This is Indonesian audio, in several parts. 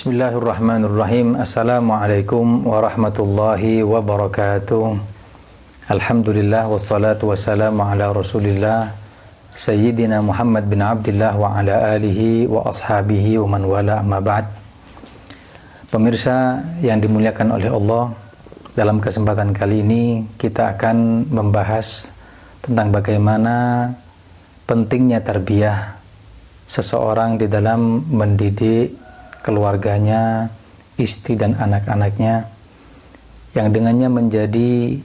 Bismillahirrahmanirrahim. Assalamualaikum warahmatullahi wabarakatuh. Alhamdulillah wassalatu wassalamu ala Rasulillah Sayyidina Muhammad bin Abdullah wa ala alihi wa ashabihi wa man wala, amma ba'd. Pemirsa yang dimuliakan oleh Allah, dalam kesempatan kali ini kita akan membahas tentang bagaimana pentingnya tarbiyah seseorang di dalam mendidik keluarganya, istri dan anak-anaknya, yang dengannya menjadi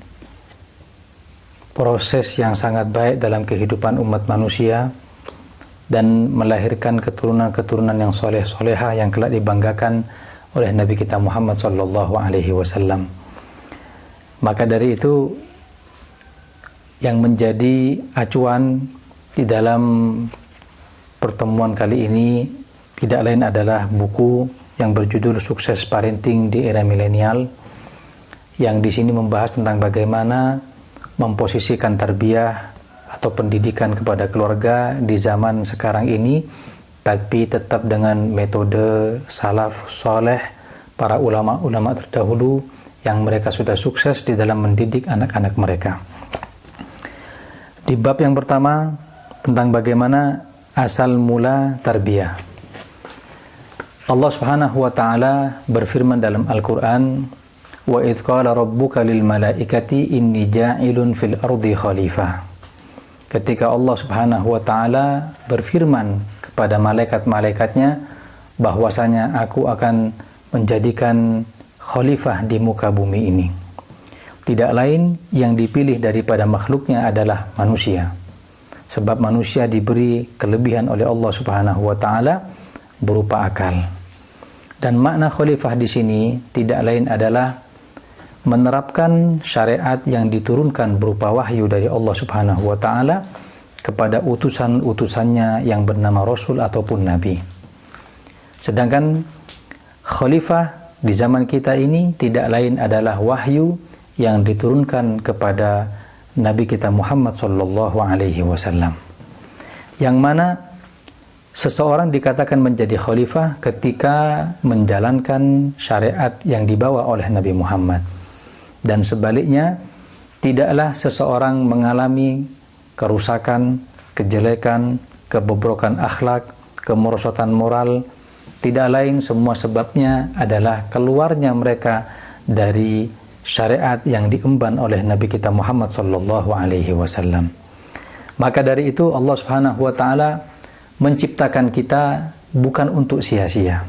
proses yang sangat baik dalam kehidupan umat manusia dan melahirkan keturunan-keturunan yang soleh-soleha yang kelak dibanggakan oleh Nabi kita Muhammad SAW. Maka dari itu, yang menjadi acuan di dalam pertemuan kali ini tidak lain adalah buku yang berjudul Sukses Parenting di Era Milenial, yang di sini membahas tentang bagaimana memposisikan tarbiyah atau pendidikan kepada keluarga di zaman sekarang ini, tapi tetap dengan metode salaf soleh, para ulama-ulama terdahulu yang mereka sudah sukses di dalam mendidik anak-anak mereka. Di bab yang pertama tentang bagaimana asal mula tarbiyah, Allah Subhanahu wa taala berfirman dalam Al-Qur'an, "Wa idz qala rabbuka lil malaikati inni ja'ilun fil ardi khalifah." Ketika Allah Subhanahu wa taala berfirman kepada malaikat-malaikatnya bahwasanya aku akan menjadikan khalifah di muka bumi ini. Tidak lain yang dipilih daripada makhluknya adalah manusia. Sebab manusia diberi kelebihan oleh Allah Subhanahu wa taala berupa akal. Dan makna khalifah di sini tidak lain adalah menerapkan syariat yang diturunkan berupa wahyu dari Allah Subhanahu wa taala kepada utusan-utusannya yang bernama Rasul ataupun Nabi. Sedangkan khalifah di zaman kita ini tidak lain adalah wahyu yang diturunkan kepada Nabi kita Muhammad SAW, yang mana seseorang dikatakan menjadi khalifah ketika menjalankan syariat yang dibawa oleh Nabi Muhammad. Dan sebaliknya, tidaklah seseorang mengalami kerusakan, kejelekan, kebobrokan akhlak, kemerosotan moral. Tidak lain semua sebabnya adalah keluarnya mereka dari syariat yang diemban oleh Nabi kita Muhammad SAW. Maka dari itu Allah Subhanahu wa taala menciptakan kita bukan untuk sia-sia.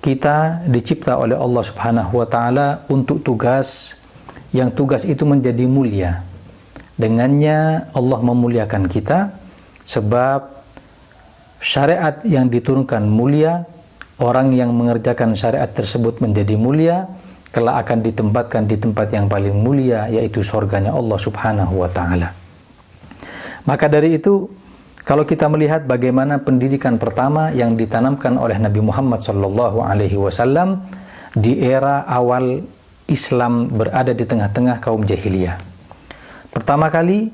Kita dicipta oleh Allah Subhanahu wa taala untuk tugas, yang tugas itu menjadi mulia. Dengannya Allah memuliakan kita, sebab syariat yang diturunkan mulia, orang yang mengerjakan syariat tersebut menjadi mulia, kelak akan ditempatkan di tempat yang paling mulia, yaitu surganya Allah Subhanahu wa taala. Maka dari itu, kalau kita melihat bagaimana pendidikan pertama yang ditanamkan oleh Nabi Muhammad SAW di era awal Islam berada di tengah-tengah kaum jahiliyah. Pertama kali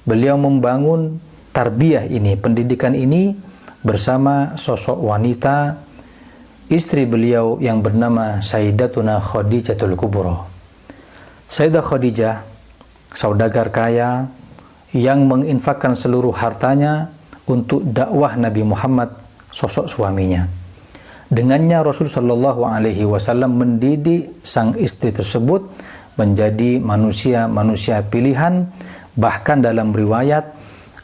beliau membangun tarbiyah ini, pendidikan ini bersama sosok wanita, istri beliau yang bernama Sayyidatuna Khadijatul Kubra. Sayyidah Khadijah, saudagar kaya yang menginfakkan seluruh hartanya untuk dakwah Nabi Muhammad, sosok suaminya. Dengannya Rasul Shallallahu Alaihi Wasallam mendidik sang istri tersebut menjadi manusia pilihan. Bahkan dalam riwayat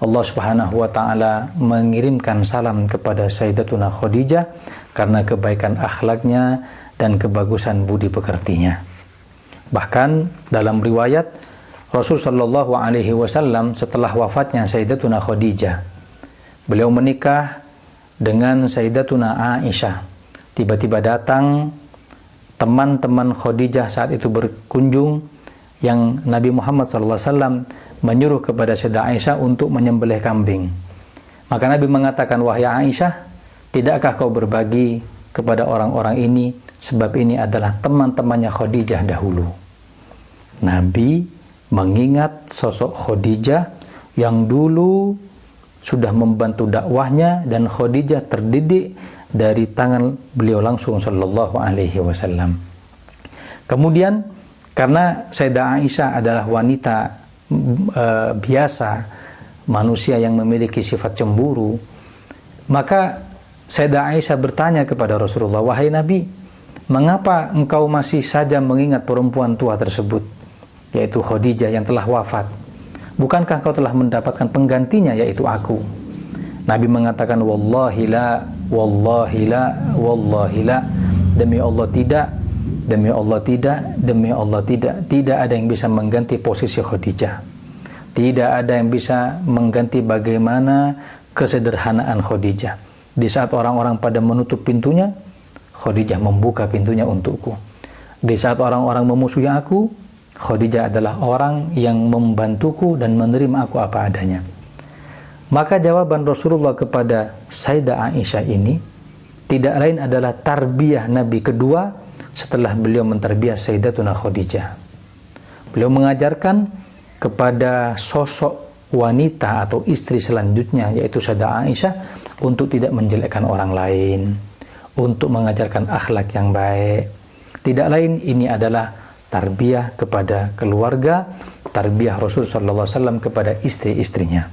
Allah Subhanahu Wa Taala mengirimkan salam kepada Sayyidatuna Khadijah karena kebaikan akhlaknya dan kebagusan budi pekertinya. Bahkan dalam riwayat Rasul Shallallahu Alaihi Wasallam setelah wafatnya Sayyidatuna Khadijah, beliau menikah dengan Sayyidatuna Aisyah. Tiba-tiba datang teman-teman Khadijah saat itu berkunjung, yang Nabi Muhammad SAW menyuruh kepada Sayyidah Aisyah untuk menyembelih kambing. Maka Nabi mengatakan, "Wahai Aisyah, tidakkah kau berbagi kepada orang-orang ini, sebab ini adalah teman-temannya Khadijah dahulu." Nabi mengingat sosok Khadijah yang dulu sudah membantu dakwahnya, dan Khadijah terdidik dari tangan beliau langsung sallallahu alaihi wasallam. Kemudian karena Sayyidah Aisyah adalah wanita biasa, manusia yang memiliki sifat cemburu, maka Sayyidah Aisyah bertanya kepada Rasulullah, "Wahai Nabi, mengapa engkau masih saja mengingat perempuan tua tersebut, yaitu Khadijah yang telah wafat? Bukankah kau telah mendapatkan penggantinya, yaitu aku?" Nabi mengatakan, "Wallahi la, wallahi la, wallahi la." Demi Allah tidak, demi Allah tidak, demi Allah tidak. Tidak ada yang bisa mengganti posisi Khadijah. Tidak ada yang bisa mengganti bagaimana kesederhanaan Khadijah. Di saat orang-orang pada menutup pintunya, Khadijah membuka pintunya untukku. Di saat orang-orang memusuhi aku, Khadijah adalah orang yang membantuku dan menerima aku apa adanya. Maka jawaban Rasulullah kepada Sayyidah Aisyah ini tidak lain adalah tarbiyah Nabi kedua setelah beliau mentarbiyah Sayyidatuna Khadijah. Beliau mengajarkan kepada sosok wanita atau istri selanjutnya, yaitu Sayyidah Aisyah, untuk tidak menjelekkan orang lain, untuk mengajarkan akhlak yang baik. Tidak lain, ini adalah tarbiyah kepada keluarga, tarbiyah Rasul sallallahu alaihi wasallam kepada istri-istrinya.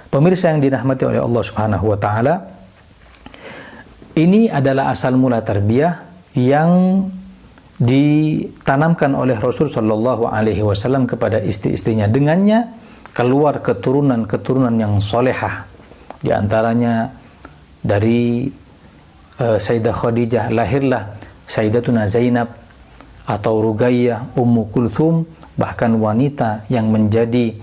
Pemirsa yang dirahmati oleh Allah Subhanahu wa taala, ini adalah asal mula tarbiyah yang ditanamkan oleh Rasul sallallahu alaihi wasallam kepada istri-istrinya. Dengannya keluar keturunan-keturunan yang solehah. Di antaranya dari Sayyidah Khadijah lahirlah Sayyidatuna Zainab atau Ruqayyah, Ummu Kulthum, bahkan wanita yang menjadi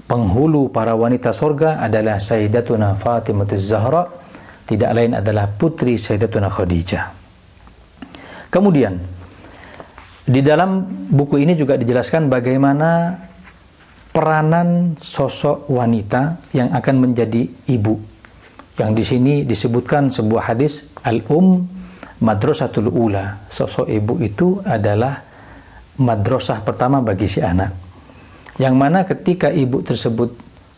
penghulu para wanita surga adalah Sayyidatuna Fatimah Az-Zahra, tidak lain adalah putri Sayyidatuna Khadijah. Kemudian di dalam buku ini juga dijelaskan bagaimana peranan sosok wanita yang akan menjadi ibu. Yang di sini disebutkan sebuah hadis, madrasatul ula. Sosok ibu itu adalah madrasah pertama bagi si anak. Yang mana ketika ibu tersebut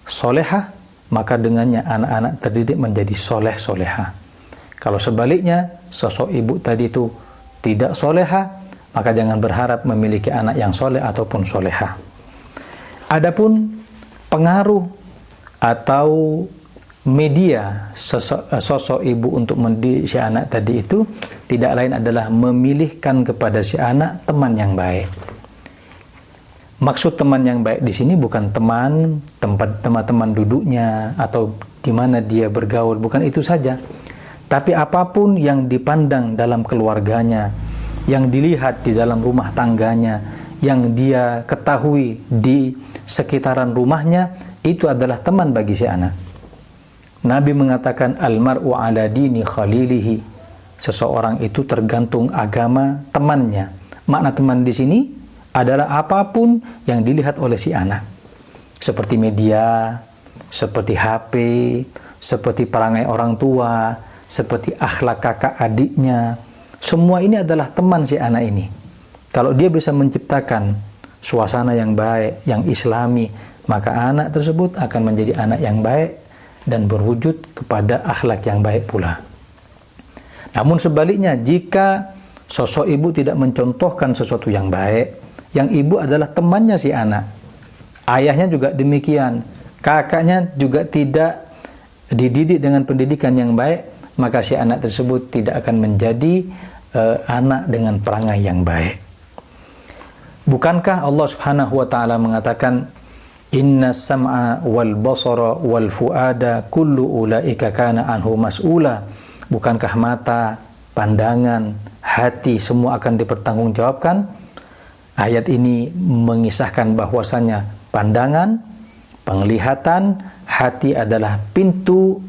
solehah, maka dengannya anak-anak terdidik menjadi soleh-soleha. Kalau sebaliknya, sosok ibu tadi itu tidak solehah, maka jangan berharap memiliki anak yang soleh ataupun solehah. Adapun pengaruh atau media sosok ibu untuk mendidik si anak tadi itu tidak lain adalah memilihkan kepada si anak teman yang baik. Maksud teman yang baik di sini bukan teman duduknya atau di mana dia bergaul, bukan itu saja. Tapi apapun yang dipandang dalam keluarganya, yang dilihat di dalam rumah tangganya, yang dia ketahui di sekitaran rumahnya, itu adalah teman bagi si anak. Nabi mengatakan almar'u ala dini khalilihi. Seseorang itu tergantung agama temannya. Makna teman di sini adalah apapun yang dilihat oleh si anak. Seperti media, seperti HP, seperti perangai orang tua, seperti akhlak kakak adiknya. Semua ini adalah teman si anak ini. Kalau dia bisa menciptakan suasana yang baik, yang islami, maka anak tersebut akan menjadi anak yang baik dan berwujud kepada akhlak yang baik pula. Namun sebaliknya, jika sosok ibu tidak mencontohkan sesuatu yang baik, yang ibu adalah temannya si anak, ayahnya juga demikian, kakaknya juga tidak dididik dengan pendidikan yang baik, maka si anak tersebut tidak akan menjadi anak dengan perangai yang baik. Bukankah Allah Subhanahu wa taala mengatakan inna sam'a wal basara wal fuada kullu ulaika kana anhu mas'ula? Bukankah mata, pandangan, hati semua akan dipertanggungjawabkan? Ayat ini mengisahkan bahwasanya pandangan, penglihatan, hati adalah pintu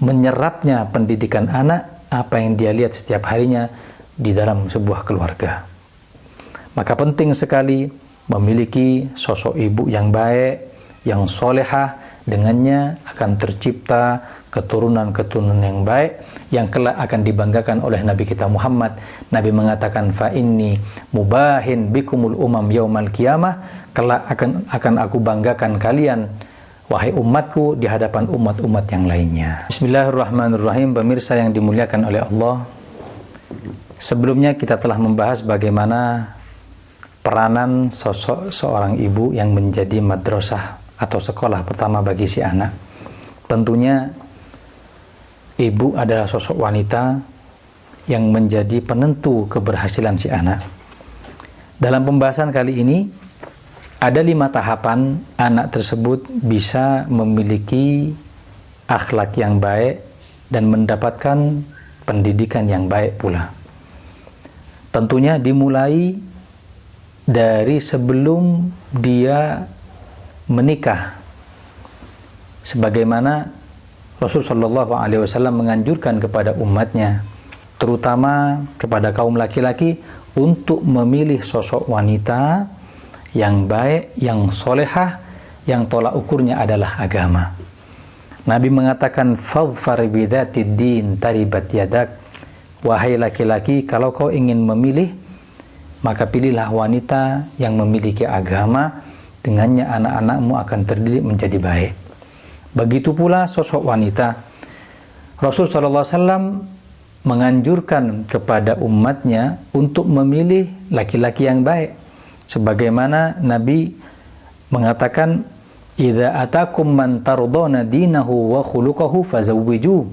menyerapnya pendidikan anak, apa yang dia lihat setiap harinya di dalam sebuah keluarga. Maka penting sekali memiliki sosok ibu yang baik, yang solehah, dengannya akan tercipta keturunan-keturunan yang baik, yang kelak akan dibanggakan oleh Nabi kita Muhammad. Nabi mengatakan, fa inni mubahin bikumul umam yaumal qiyamah, kelak akan aku banggakan kalian, wahai umatku, di hadapan umat-umat yang lainnya. Bismillahirrahmanirrahim. Pemirsa yang dimuliakan oleh Allah, sebelumnya kita telah membahas bagaimana peranan sosok seorang ibu yang menjadi madrasah atau sekolah pertama bagi si anak. Tentunya ibu adalah sosok wanita yang menjadi penentu keberhasilan si anak. Dalam pembahasan kali ini, ada 5 tahapan anak tersebut bisa memiliki akhlak yang baik dan mendapatkan pendidikan yang baik pula. Tentunya dimulai dari sebelum dia menikah, sebagaimana Rasulullah SAW menganjurkan kepada umatnya, terutama kepada kaum laki-laki, untuk memilih sosok wanita yang baik, yang solehah, yang tolak ukurnya adalah agama. Nabi mengatakan, fadhfar bidzatid din taribat yadak. Wahai laki-laki, kalau kau ingin memilih, maka pilihlah wanita yang memiliki agama, dengannya anak-anakmu akan terdidik menjadi baik. Begitu pula sosok wanita. Rasulullah SAW menganjurkan kepada umatnya untuk memilih laki-laki yang baik. Sebagaimana Nabi mengatakan, idza atakum man tardona dinahu wa khuluquhu fazawwiju.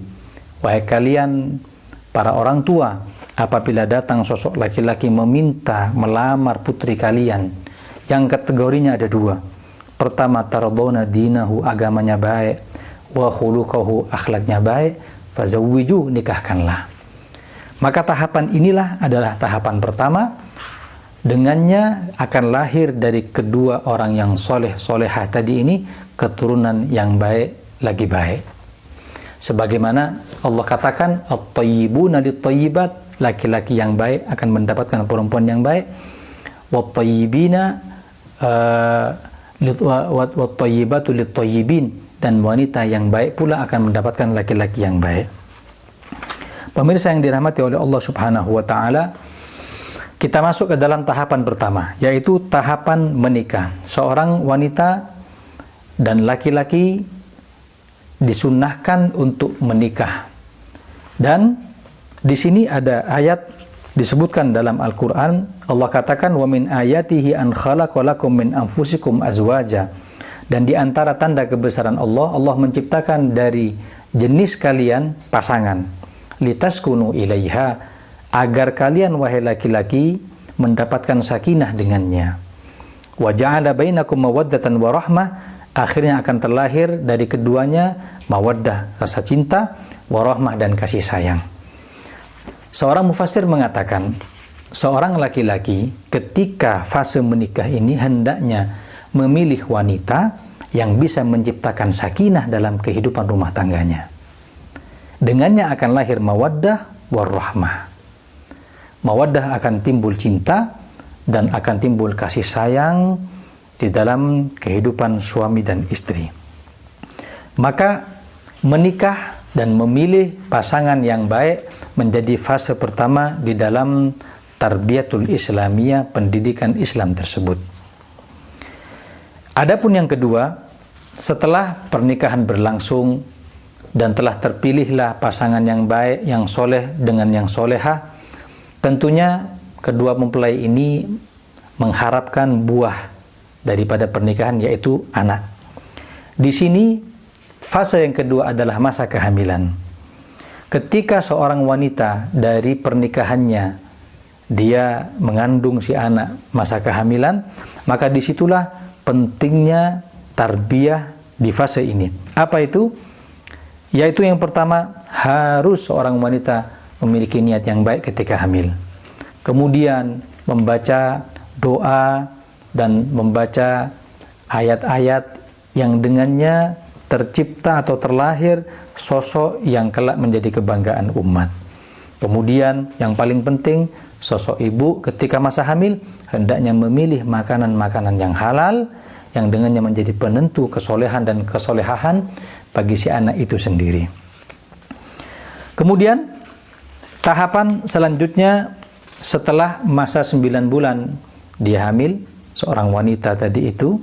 Wahai kalian para orang tua, apabila datang sosok laki-laki meminta melamar putri kalian, yang kategorinya ada 2. Pertama, tardona dinahu, agamanya baik, wa khuluquhu, akhlaknya baik, fazawwiju, nikahkanlah. Maka tahapan inilah adalah tahapan pertama. Dengannya akan lahir dari kedua orang yang soleh-solehah tadi ini keturunan yang baik lagi baik. Sebagaimana Allah katakan, at-tayyibuna lit-tayyibat, laki-laki yang baik akan mendapatkan perempuan yang baik, wat-tayyibina wat-tayyibatu lit-tayyibin, dan wanita yang baik pula akan mendapatkan laki-laki yang baik. Pemirsa yang dirahmati oleh Allah Subhanahu wa taala, kita masuk ke dalam tahapan pertama, yaitu tahapan menikah. Seorang wanita dan laki-laki disunnahkan untuk menikah. Dan di sini ada ayat disebutkan dalam Al-Qur'an, Allah katakan, wa min ayatihi an khalaqalakum min anfusikum azwaja. Dan di antara tanda kebesaran Allah, Allah menciptakan dari jenis kalian pasangan, litaskunu ilaiha, agar kalian wahai laki-laki mendapatkan sakinah dengannya. Wa ja'ala bainakum mawaddatan wa rahmah, akhirnya akan terlahir dari keduanya mawaddah, rasa cinta, wa rahmah, dan kasih sayang. Seorang mufassir mengatakan, seorang laki-laki ketika fase menikah ini hendaknya memilih wanita yang bisa menciptakan sakinah dalam kehidupan rumah tangganya. Dengannya akan lahir mawaddah wa rahmah. Mawaddah akan timbul cinta dan akan timbul kasih sayang di dalam kehidupan suami dan istri. Maka menikah dan memilih pasangan yang baik menjadi fase pertama di dalam tarbiyatul islamiyah, pendidikan Islam tersebut. Adapun yang kedua, setelah pernikahan berlangsung dan telah terpilihlah pasangan yang baik, yang soleh dengan yang solehah, tentunya kedua mempelai ini mengharapkan buah daripada pernikahan, yaitu anak. Di sini fase yang kedua adalah masa kehamilan. Ketika seorang wanita dari pernikahannya dia mengandung si anak masa kehamilan, maka disitulah pentingnya tarbiyah di fase ini. Apa itu? Yaitu yang pertama, harus seorang wanita memiliki niat yang baik ketika hamil. Kemudian membaca doa dan membaca ayat-ayat yang dengannya tercipta atau terlahir sosok yang kelak menjadi kebanggaan umat. Kemudian yang paling penting, sosok ibu ketika masa hamil hendaknya memilih makanan-makanan yang halal, yang dengannya menjadi penentu kesolehan dan kesolehahan bagi si anak itu sendiri. Kemudian tahapan selanjutnya, setelah masa 9 bulan dia hamil, seorang wanita tadi itu,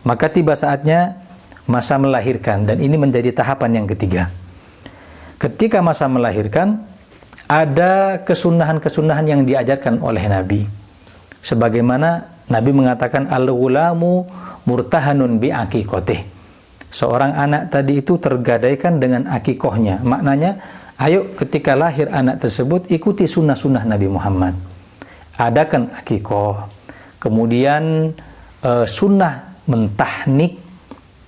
maka tiba saatnya masa melahirkan, dan ini menjadi tahapan yang ketiga. Ketika masa melahirkan, ada kesunahan-kesunahan yang diajarkan oleh Nabi. Sebagaimana Nabi mengatakan, al-ghulamu murtahanun bi aqiqatih. Seorang anak tadi itu tergadaikan dengan akikohnya. Maknanya, ayo ketika lahir anak tersebut, ikuti sunnah-sunnah Nabi Muhammad. Adakan akikoh. Kemudian sunnah mentahnik,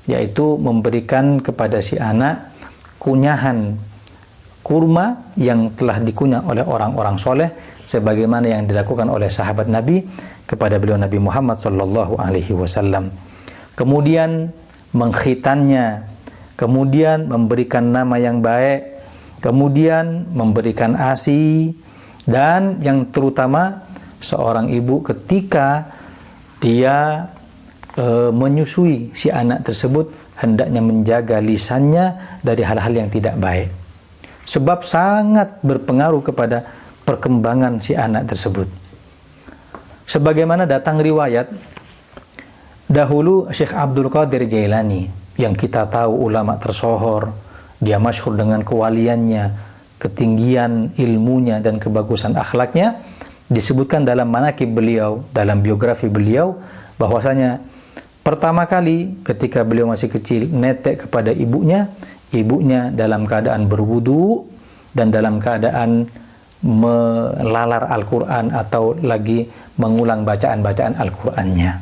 yaitu memberikan kepada si anak kunyahan kurma yang telah dikunyah oleh orang-orang soleh, sebagaimana yang dilakukan oleh sahabat Nabi kepada beliau Nabi Muhammad sallallahu alaihi wasallam. Kemudian mengkhitannya, kemudian memberikan nama yang baik, kemudian memberikan ASI, dan yang terutama seorang ibu ketika dia menyusui si anak tersebut, hendaknya menjaga lisannya dari hal-hal yang tidak baik. Sebab sangat berpengaruh kepada perkembangan si anak tersebut. Sebagaimana datang riwayat, dahulu Syekh Abdul Qadir Jailani, yang kita tahu ulama tersohor, dia masyhur dengan kewaliannya, ketinggian ilmunya dan kebagusan akhlaknya, disebutkan dalam manaqib beliau, dalam biografi beliau, bahwasanya pertama kali ketika beliau masih kecil netek kepada ibunya, ibunya dalam keadaan berwudu dan dalam keadaan melalar Al-Quran atau lagi mengulang bacaan-bacaan Al-Qurannya.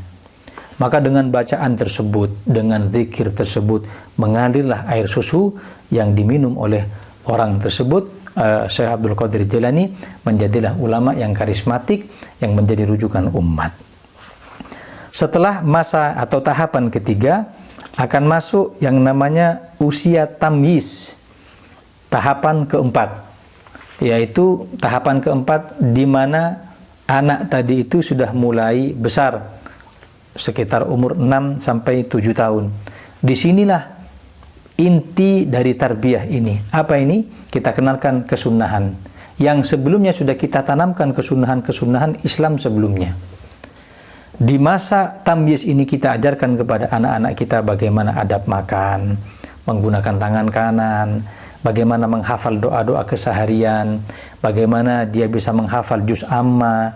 Maka dengan bacaan tersebut, dengan zikir tersebut, mengalirlah air susu yang diminum oleh orang tersebut. Syekh Abdul Qadir Jailani menjadilah ulama yang karismatik yang menjadi rujukan umat. Setelah masa atau tahapan ketiga, akan masuk yang namanya usia tamyiz, tahapan keempat, yaitu tahapan keempat di mana anak tadi itu sudah mulai besar, sekitar umur 6 sampai 7 tahun. Disinilah inti dari tarbiyah ini. Apa ini? Kita kenalkan kesunahan yang sebelumnya sudah kita tanamkan, kesunahan-kesunahan Islam sebelumnya. Di masa tamyiz ini kita ajarkan kepada anak-anak kita bagaimana adab makan, menggunakan tangan kanan, bagaimana menghafal doa-doa keseharian, bagaimana dia bisa menghafal juz amma,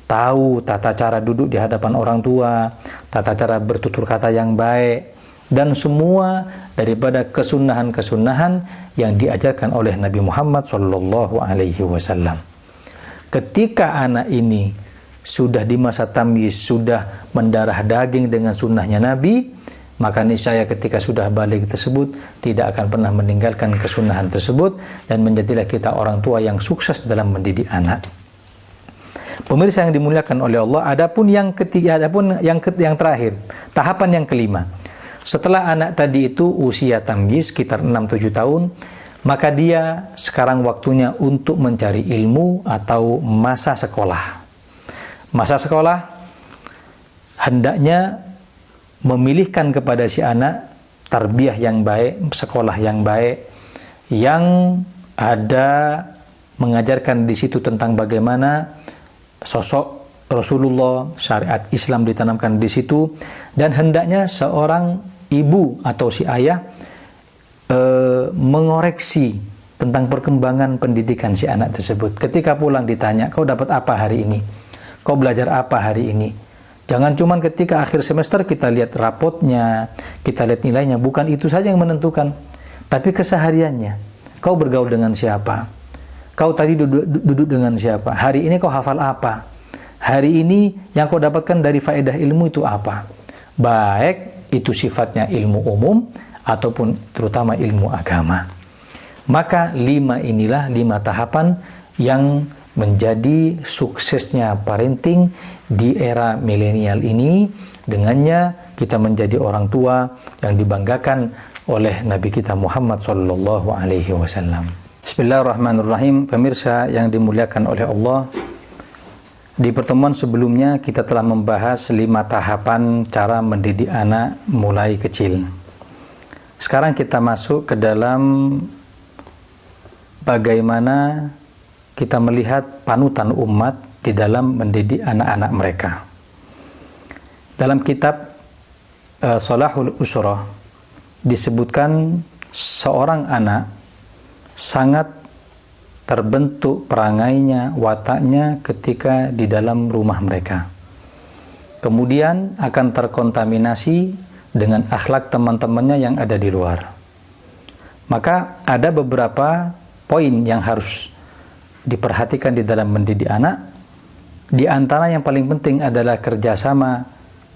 tahu tata cara duduk di hadapan orang tua, tata cara bertutur kata yang baik, dan semua daripada kesunahan-kesunahan yang diajarkan oleh Nabi Muhammad sallallahu alaihi wasallam. Ketika anak ini sudah di masa tamyiz, sudah mendarah daging dengan sunnahnya Nabi, maka niscaya ketika sudah balik tersebut tidak akan pernah meninggalkan kesunahan tersebut, dan menjadilah kita orang tua yang sukses dalam mendidik anak. Pemirsa yang dimuliakan oleh Allah, adapun yang ketiga, adapun yang terakhir, tahapan yang kelima. Setelah anak tadi itu usia tamyiz sekitar 6-7 tahun, maka dia sekarang waktunya untuk mencari ilmu atau masa sekolah. Masa sekolah hendaknya memilihkan kepada si anak tarbiyah yang baik, sekolah yang baik, yang ada mengajarkan di situ tentang bagaimana sosok Rasulullah, syariat Islam ditanamkan di situ, dan hendaknya seorang ibu atau si ayah mengoreksi tentang perkembangan pendidikan si anak tersebut. Ketika pulang ditanya, kau dapat apa hari ini? Kau belajar apa hari ini? Jangan cuman ketika akhir semester kita lihat rapotnya, kita lihat nilainya. Bukan itu saja yang menentukan, tapi kesehariannya. Kau bergaul dengan siapa? Kau tadi duduk dengan siapa? Hari ini kau hafal apa? Hari ini yang kau dapatkan dari faedah ilmu itu apa? Baik itu sifatnya ilmu umum ataupun terutama ilmu agama. Maka 5 tahapan yang menjadi suksesnya parenting di era milenial ini. Dengannya kita menjadi orang tua yang dibanggakan oleh Nabi kita Muhammad sallallahu alaihi wasallam. Bismillahirrahmanirrahim. Pemirsa yang dimuliakan oleh Allah, di pertemuan sebelumnya kita telah membahas 5 tahapan cara mendidik anak mulai kecil. Sekarang kita masuk ke dalam bagaimana kita melihat panutan umat di dalam mendidik anak-anak mereka. Dalam kitab Shalahul Usrah disebutkan seorang anak sangat terbentuk perangainya, wataknya ketika di dalam rumah mereka. Kemudian akan terkontaminasi dengan akhlak teman-temannya yang ada di luar. Maka ada beberapa poin yang harus diperhatikan di dalam mendidik anak. Di antara yang paling penting adalah kerjasama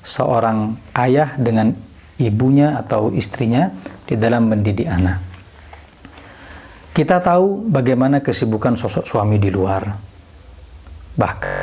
seorang ayah dengan ibunya atau istrinya di dalam mendidik anak. Kita tahu bagaimana kesibukan sosok suami di luar. Bahkan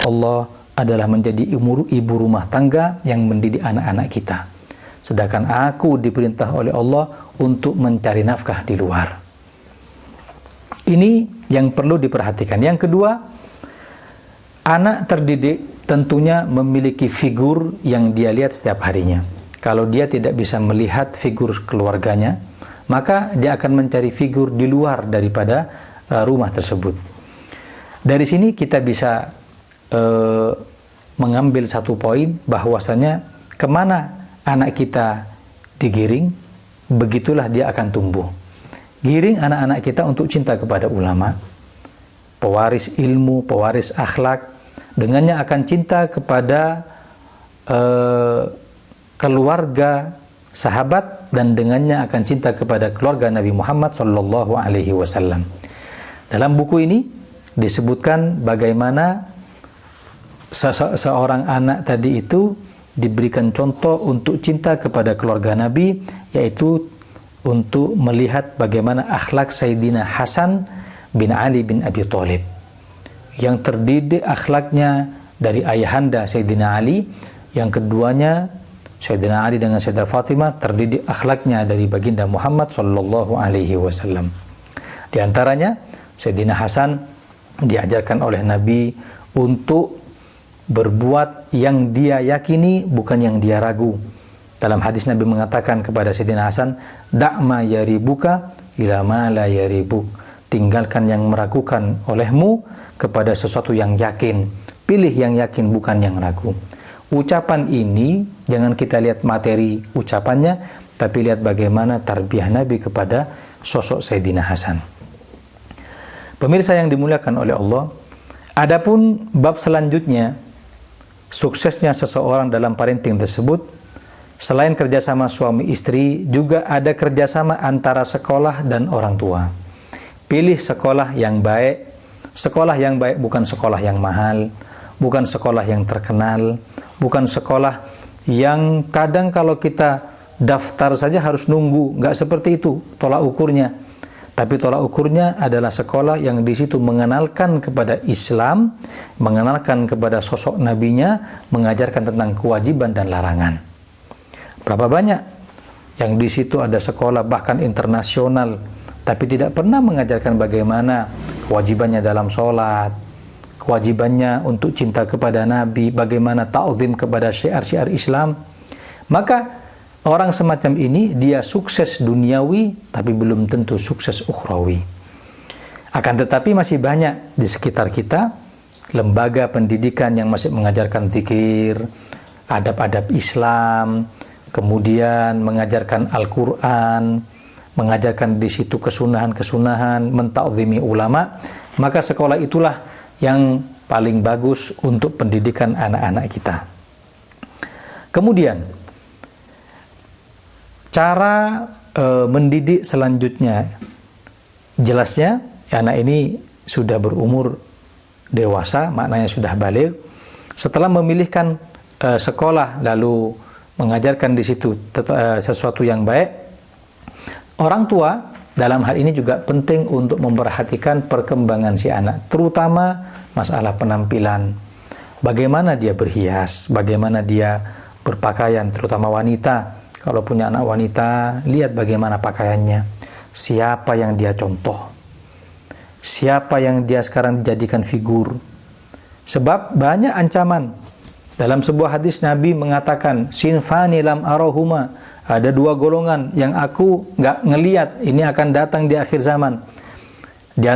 Allah adalah menjadi ibu rumah tangga yang mendidik anak-anak kita. Sedangkan aku diperintah oleh Allah untuk mencari nafkah di luar. Ini yang perlu diperhatikan. Yang kedua, anak terdidik tentunya memiliki figur yang dia lihat setiap harinya. Kalau dia tidak bisa melihat figur keluarganya, maka dia akan mencari figur di luar daripada rumah tersebut. Dari sini kita bisa mengambil satu poin bahwasanya kemana anak kita digiring, begitulah dia akan tumbuh. Giring anak-anak kita untuk cinta kepada ulama, pewaris ilmu, pewaris akhlak, dengannya akan cinta kepada keluarga sahabat, dan dengannya akan cinta kepada keluarga Nabi Muhammad SAW. Dalam buku ini disebutkan bagaimana seorang anak tadi itu diberikan contoh untuk cinta kepada keluarga Nabi, yaitu untuk melihat bagaimana akhlak Sayyidina Hasan bin Ali bin Abi Thalib yang terdidik akhlaknya dari ayahanda Sayyidina Ali, yang keduanya Sayyidina Ali dengan Sayyidah Fatimah terdidik akhlaknya dari baginda Muhammad SAW. Di antaranya Sayyidina Hasan diajarkan oleh Nabi untuk berbuat yang dia yakini, bukan yang dia ragu. Dalam hadis Nabi mengatakan kepada Sayyidina Hasan, "Da'ma yaribuka ila ma la yaribuk." Tinggalkan yang meragukan olehmu kepada sesuatu yang yakin. Pilih yang yakin, bukan yang ragu. Ucapan ini jangan kita lihat materi ucapannya, tapi lihat bagaimana tarbiyah Nabi kepada sosok Sayyidina Hasan. Pemirsa yang dimuliakan oleh Allah, adapun bab selanjutnya, suksesnya seseorang dalam parenting tersebut, selain kerjasama suami istri, juga ada kerjasama antara sekolah dan orang tua. Pilih sekolah yang baik. Sekolah yang baik bukan sekolah yang mahal, bukan sekolah yang terkenal, bukan sekolah yang kadang kalau kita daftar saja harus nunggu. Nggak seperti itu tolak ukurnya. Tapi tolak ukurnya adalah sekolah yang di situ mengenalkan kepada Islam, mengenalkan kepada sosok nabinya, mengajarkan tentang kewajiban dan larangan. Berapa banyak yang di situ ada sekolah bahkan internasional, tapi tidak pernah mengajarkan bagaimana kewajibannya dalam sholat, kewajibannya untuk cinta kepada Nabi, bagaimana ta'zim kepada syiar-syiar Islam. Maka orang semacam ini dia sukses duniawi tapi belum tentu sukses ukhrawi. Akan tetapi masih banyak di sekitar kita lembaga pendidikan yang masih mengajarkan zikir, adab-adab Islam, kemudian mengajarkan Al-Quran, mengajarkan di situ kesunahan-kesunahan, mentakzimi ulama, maka sekolah itulah yang paling bagus untuk pendidikan anak-anak kita. Kemudian, cara mendidik selanjutnya, jelasnya anak ini sudah berumur dewasa, maknanya sudah baligh. Setelah memilihkan sekolah lalu mengajarkan di situ sesuatu yang baik, orang tua dalam hal ini juga penting untuk memperhatikan perkembangan si anak, terutama masalah penampilan. Bagaimana dia berhias, bagaimana dia berpakaian, terutama wanita. Kalau punya anak wanita, lihat bagaimana pakaiannya, siapa yang dia contoh, siapa yang dia sekarang dijadikan figur. Sebab banyak ancaman. Dalam sebuah hadis Nabi mengatakan, sinfani lam arahuma, ada dua golongan yang aku nggak ngelihat, ini akan datang di akhir zaman. Di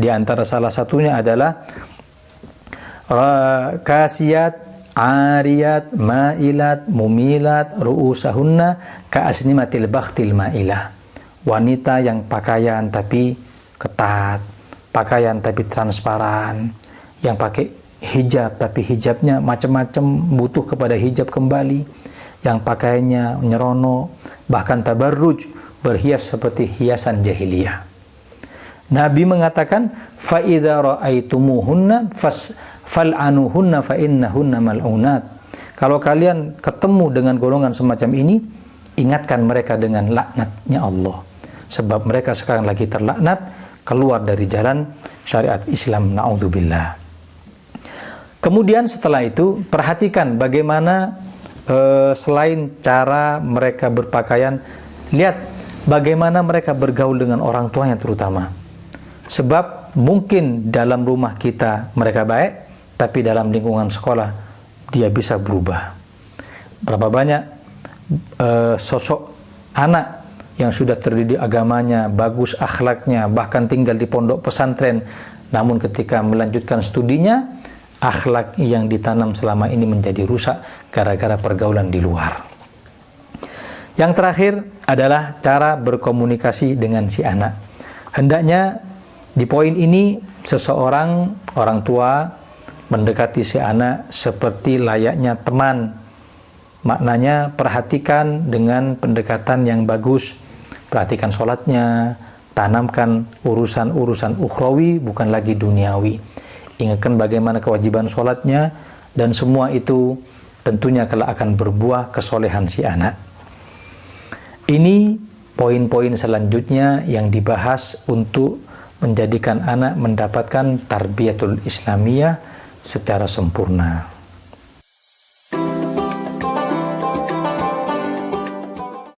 antara salah satunya adalah kasiyat, ariyat, ma'ilat, mumilat, ru'usahunna ka'asnimatil bakhtil ma'ilah. Wanita yang pakaian tapi ketat, pakaian tapi transparan, yang pakai hijab tapi hijabnya macam-macam, butuh kepada hijab kembali, yang pakaiannya nyerono, bahkan tabarruj, berhias seperti hiasan jahiliyah. Nabi mengatakan, fa idza ra'aitumuhunna fal'anuhunna fa innahunna mal'unat. Kalau kalian ketemu dengan golongan semacam ini, ingatkan mereka dengan laknatnya Allah, sebab mereka sekarang lagi terlaknat, keluar dari jalan syariat Islam, na'udzubillah. Kemudian setelah itu, perhatikan bagaimana selain cara mereka berpakaian, lihat bagaimana mereka bergaul dengan orang tuanya terutama. Sebab mungkin dalam rumah kita mereka baik, tapi dalam lingkungan sekolah dia bisa berubah. Berapa banyak sosok anak yang sudah terdidik agamanya, bagus akhlaknya, bahkan tinggal di pondok pesantren, namun ketika melanjutkan studinya, akhlak yang ditanam selama ini menjadi rusak gara-gara pergaulan di luar. Yang terakhir adalah cara berkomunikasi dengan si anak. Hendaknya di poin ini orang tua mendekati si anak seperti layaknya teman. Maknanya perhatikan dengan pendekatan yang bagus. Perhatikan sholatnya, tanamkan urusan-urusan ukhrawi bukan lagi duniawi. Ingatkan bagaimana kewajiban sholatnya, dan semua itu tentunya kelak akan berbuah kesolehan si anak. Ini poin-poin selanjutnya yang dibahas untuk menjadikan anak mendapatkan tarbiyatul Islamiyah secara sempurna.